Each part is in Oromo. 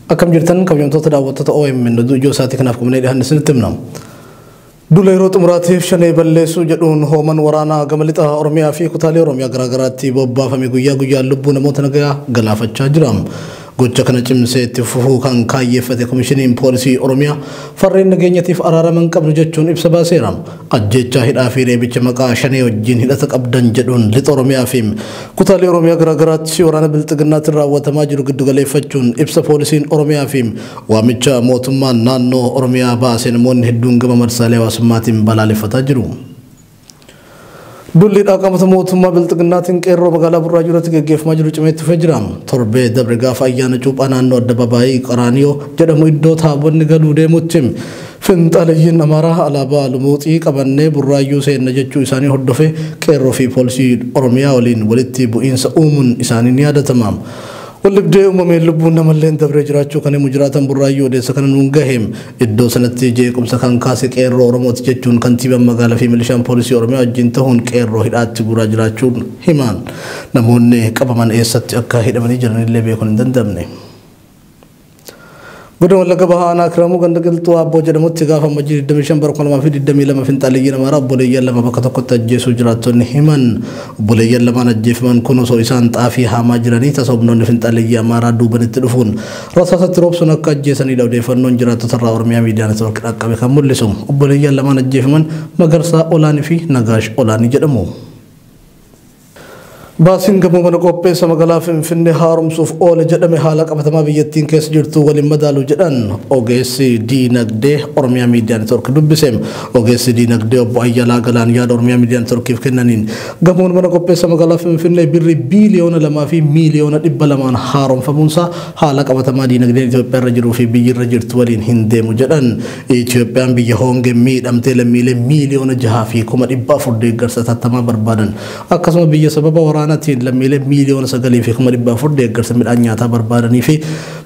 Akkam jirtan kabajamtoota daawwattoota OMN ijoo isaatii kanaaf qubnee dhiyaanne isinitti himna. Duula yeroo xumuraatiif shanee balleessuu jedhuun hooman waraanaa gama lixa Oromiyaa fi kutaalee Oromiyaa garaagaraatti bobbaafame guyyaa guyyaan lubbuu namoota nagaa galaafachaa jira. Gocha kana cimsee itti fufuu kan kaayyeeffate komishiniin poolisii Oromiyaa farreen nageenyatiif araaraman qabnu jechuun ibsa baaseera. Ajjechaa hidhaa fi reebicha maqaa shanee wajjin hidhata qabdan jedhuun lixa Oromiyaa fi kutaalee Oromiyaa garaagaraatti waraana bilxiginnaatiin raawwatamaa jiru giddu galeeffachuun ibsa poolisiin Oromiyaa fi waamicha mootummaan naannoo Oromiyaa baasee namoonni hedduun gama marsaalee hawaasummaatiin balaaleffataa jiru. Dulli dhaqamata mootummaa bilxiginnaatiin qeerroo magaalaa Burraayuu irratti gaggeeffamaa jiru cimeetti fufee jira. Torbee dabre gaafa ayyaana cuuphaa naannoo Addababaayii Qaraaniyoo jedhamu iddoo taabonni galuu deemutti finxaaleeyyiin Amaaraa alaabaa lumuuxii qabannee Burraayuu seenna jechuu isaanii hordofee qeerroo fi poolisii Oromiyaa waliin walitti bu'iinsa uumuun isaanii ni yaadatama. Walibdee uumameen lubbuun namallee dabree jiraachuu kan himu jiraatan Burraayuu odeessa kana nuun gaheem iddoo sanatti jeequmsa kan kaase qeerroo Oromooti jechuun kantiibaan magaalaa fi milishaan poolisii Oromiyaa wajjin ta'uun qeerroo hidhaatti guuraa jiraachuun himan. Namoonni qabaman eessatti akka hidhamanii jiranillee beekuun hin danda'amne. Godina Wallagga Bahaa aanaa Kiramuu ganda qilxuu Abboo jedhamutti gaafa Majjii 25 bara 2022 finxaaleeyyiin Amaaraa obboleeyyan lama bakka tokkotti ajjeesuu jiraattonni himan. Obboleeyyan lamaan ajjeefaman kun osoo isaan xaafii haamaa jiranii tasaabnoonni finxaaleeyyii Amaaraa duubanitti dhufuun rasaasatti roobsuun akka ajjeesanidha odeeffannoon jiraattota irraa Oromiyaa miidiyaa neetwoorkii dhaqqabe kan mul'isu. Obboleeyyan lamaan ajjeefaman Magarsaa Olaanii fi Nagaash Olaanii jedhamu. Baasiin gamoo mana qopheessa magaalaa Finfinnee haaromsuuf oole jedhame haala qabatamaa biyyattiin keessa jirtu waliin madaaluu jedhan ogeessi diinagdee Oromiyaa miidiyaa neetwoorkii dubbise. Ogeessi diinagdee obbo Ayyalaa Galaan yaada Oromiyaa miidiyaa neetwoorkiif kennaniin gamoon mana qopheessa magaalaa Finfinnee birrii biiliyoona 2 fi miiliyoona 200 haaromfamuunsaa haala qabatamaa diinagdee Itoophiyaa irra jiruu fi biyyi irra jirtu waliin hin deemu jedhan. Itoophiyaan biyya hoongee miidhamtee lammiilee miiliyoona 6 fi 400 deeggarsa tattamaa barbaadan akkasuma biyya sababa waraanaa lammiilee miiliyoona 9 fi 400 deeggarsa midhaan nyaataa barbaadanii fi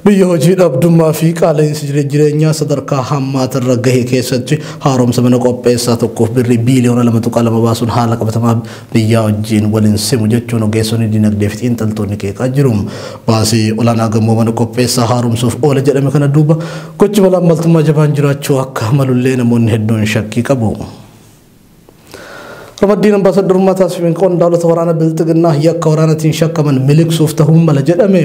biyya hojii dhabdummaa fi qaala'insi jireenyaa sadarkaa hammaatarra gahee keessatti haaromsa mana qopheessaa tokkoof birrii biiliyoona 2.2 baasuun haala qabatamaa biyyaa wajjin waliin simu jechuun ogeessonni diinagdee fi xiinxaltoonni qeeqaa jiru. Baasii olaanaa gamoo mana qopheessaa haaromsuuf oole jedhame kana duuba gochi malaammaltummaa jabaan jiraachuu akka malullee namoonni hedduun shakkii qabu. Ramaddiin ambaasaddarummaa taasifameen qondaalota waraana bilxiginnaa yakka waraanatiin shakkaman miliqsuuf ta'uu mala jedhame.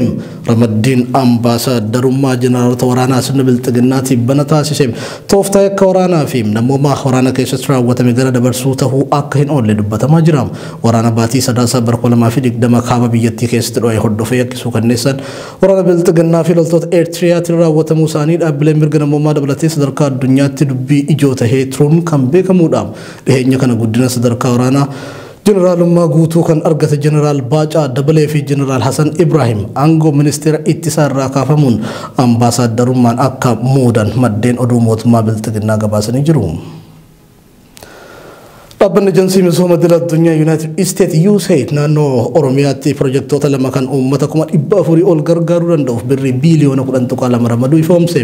Ramaddiin ambaasaddarummaa jeneraalota waraanaa sirna bilxiginnaatiif bana taasise tooftaa yakka waraanaa fi namummaa waraana keessatti raawwatame gara dabarsuu ta'uu akka hin oolle dubbatamaa jira. Waraana baatii sadaasaa bara 2020 kaaba biyyattii keessatti dho'ee hordofee yakkisuu kanneessan waraana bilxiginnaa fi loltoota Eertiriyaatiin raawwatamuu isaanii dhaabbileen mirga namummaa dabalatee sadarkaa addunyaatti dubbii ijoo tahee turuun kan beekamudha. Dhiheenya kana guddina sadarkaa waraana jeneraalummaa guutuu kan argate jeneraal Baacaa Dabalee fi jeneraal Hasan Ibrahim aangoo ministeera ittisaa irraa kaafamuun ambaasaddarummaan akka muudan maddeen oduu mootummaa bilxiginnaa gabaasanii jiru. Dhaabbanni Ejensii Misooma Idil Addunyaa Yuunaayitid Isteet USAID naannoo Oromiyaatti pirojektoota lama kan uummata 400,000 ol gargaaruu danda'uuf birrii biiliyoona 10.2 ramaduu ifoomse.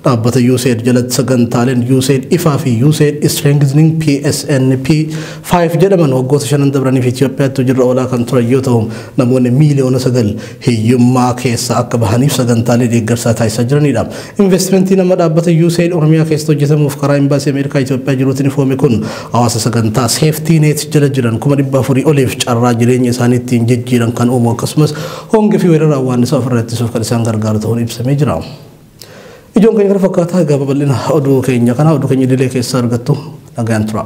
Dhaabbata USAID jalatti sagantaaleen USAID ifaa fi USAID Strengthening PSNP 5 jedhaman waggoota 5 dabraniif Itoophiyaatti hojiirra oolaa kan turan yoo ta'u namoonni miiliyoona 9 hiyyummaa keessa akka bahaniif sagantaalee deeggarsaa taasisaa jiranidha. Investimentii nama dhaabbata USAID Oromiyaa keessatti hojjetamuuf karaa imbaasii Ameerikaa Itoophiyaa jiruutiin ifoome kun hawaasa sagantaa safety net jala jiran 400,000 oliif carraa jireenya isaaniitiin jijjiiran kan uumu akkasumas hongee fi weerara waan isa ofirraa ittisuuf kan isaan gargaaru ta'uun ibsamee jira. Ijoon keenya kana fakkaataa gaafa bal'ina oduu keenya idilee keessaa argattu nagaan tura.